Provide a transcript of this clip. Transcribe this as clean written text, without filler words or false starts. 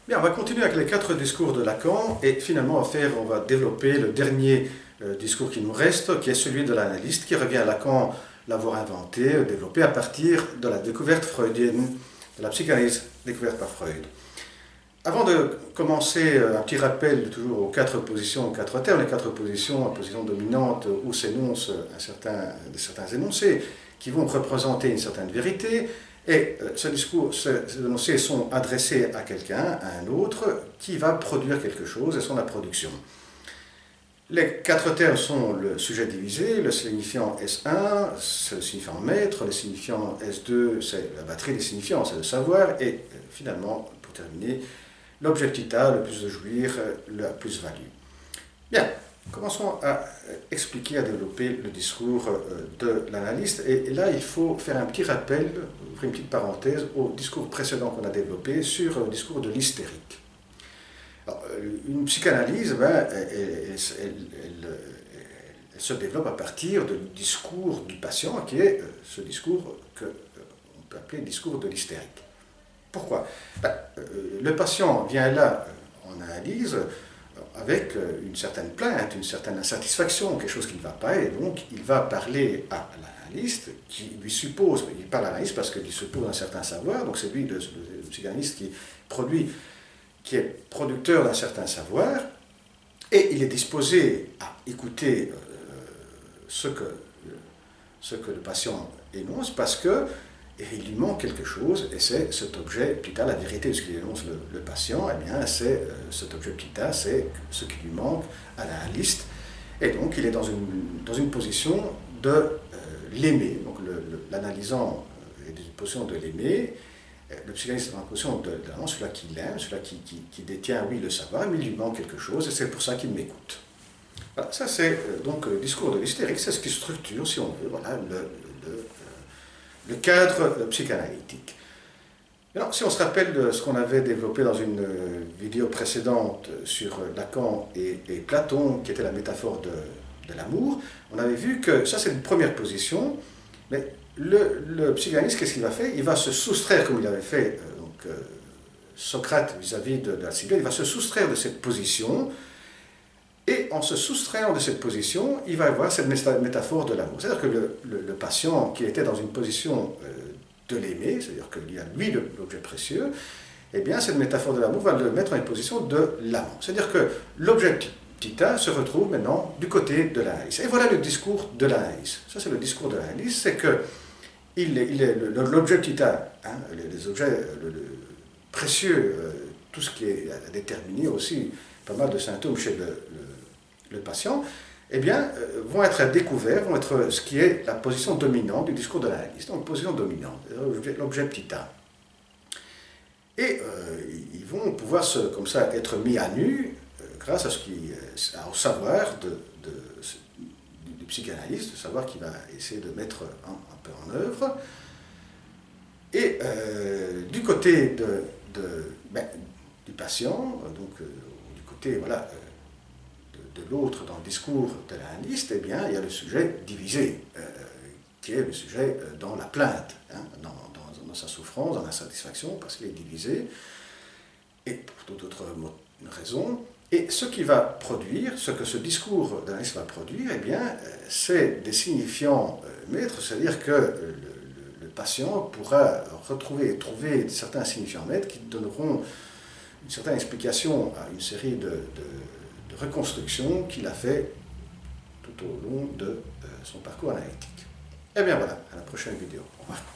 Bien, on va continuer avec les 4 discours de Lacan et finalement on va développer le dernier discours qui nous reste, qui est celui de l'analyste, qui revient à Lacan l'avoir inventé, développé à partir de la découverte freudienne, de la psychanalyse découverte par Freud. Avant de commencer, un petit rappel toujours aux 4 positions, aux 4 termes, les 4 positions, la position dominante où s'énoncent certains énoncés qui vont représenter une certaine vérité. Et ces énoncés sont adressés à quelqu'un, à un autre, qui va produire quelque chose, et sont la production. Les 4 termes sont le sujet divisé, le signifiant S1, c'est le signifiant maître, le signifiant S2, c'est la batterie des signifiants, c'est le savoir, et finalement, pour terminer, l'objet petit a, le plus de jouir, la plus-value. Bien. Commençons à expliquer, à développer le discours de l'analyste. Et là, il faut faire un petit rappel, ouvrir une petite parenthèse, au discours précédent qu'on a développé sur le discours de l'hystérique. Une psychanalyse, elle se développe à partir du discours du patient, qui est ce discours qu'on peut appeler le discours de l'hystérique. Pourquoi? Le patient vient là en analyse avec une certaine plainte, une certaine insatisfaction, quelque chose qui ne va pas, et donc il va parler à l'analyste qui lui suppose, il parle à l'analyste parce qu'il lui suppose un certain savoir, donc c'est lui le psychanalyste qui est producteur d'un certain savoir, et il est disposé à écouter ce que le patient énonce parce que il lui manque quelque chose, et c'est cet objet petit a, la vérité de ce qu'il énonce le patient, eh bien c'est cet objet petit a, c'est ce qui lui manque à l'analyste, et donc il est dans une position de l'aimer, donc l'analysant est dans une position de l'aimer, le psychanalyste est dans une position de celui qui l'aime, celui qui détient, oui, le savoir, mais il lui manque quelque chose, et c'est pour ça qu'il m'écoute. Voilà, ça c'est donc le discours de l'hystérique, c'est ce qui structure, si on veut, voilà, le cadre psychanalytique. Alors, si on se rappelle de ce qu'on avait développé dans une vidéo précédente sur Lacan et Platon, qui était la métaphore de l'amour, on avait vu que ça c'est une première position, mais le psychanalyste, qu'est-ce qu'il va faire? Il va se soustraire, comme il avait fait Socrate vis-à-vis de la Sibylle, il va se soustraire de cette position. Et en se soustrayant de cette position, il va avoir cette métaphore de l'amour. C'est-à-dire que le patient qui était dans une position de l'aimer, c'est-à-dire qu'il y a lui l'objet précieux, eh bien cette métaphore de l'amour va le mettre en une position de l'amant. C'est-à-dire que l'objet petit a se retrouve maintenant du côté de l'analyse. Et voilà le discours de l'analyse. Ça c'est le discours de l'analyse, c'est que l'objet petit a, hein, les objets précieux, tout ce qui est déterminé aussi, pas mal de symptômes chez le patient, eh bien, vont être découverts, vont être ce qui est la position dominante du discours de l'analyste. Donc, position dominante, l'objet petit a. Et ils vont pouvoir, comme ça, être mis à nu grâce au savoir du psychanalyste, le savoir qu'il va essayer de mettre un peu en œuvre. Et du côté du patient, donc du côté, voilà, de l'autre dans le discours de l'analyste, eh bien, il y a le sujet divisé, qui est le sujet dans la plainte, hein, dans sa souffrance, dans la satisfaction, parce qu'il est divisé, et pour toute autre raison. Et ce qui va produire, ce que ce discours de l'analyste va produire, eh bien, c'est des signifiants maîtres, c'est-à-dire que le patient pourra trouver certains signifiants maîtres qui donneront une certaine explication à une série de reconstructions qu'il a fait tout au long de son parcours analytique. Et bien voilà, à la prochaine vidéo. Au revoir.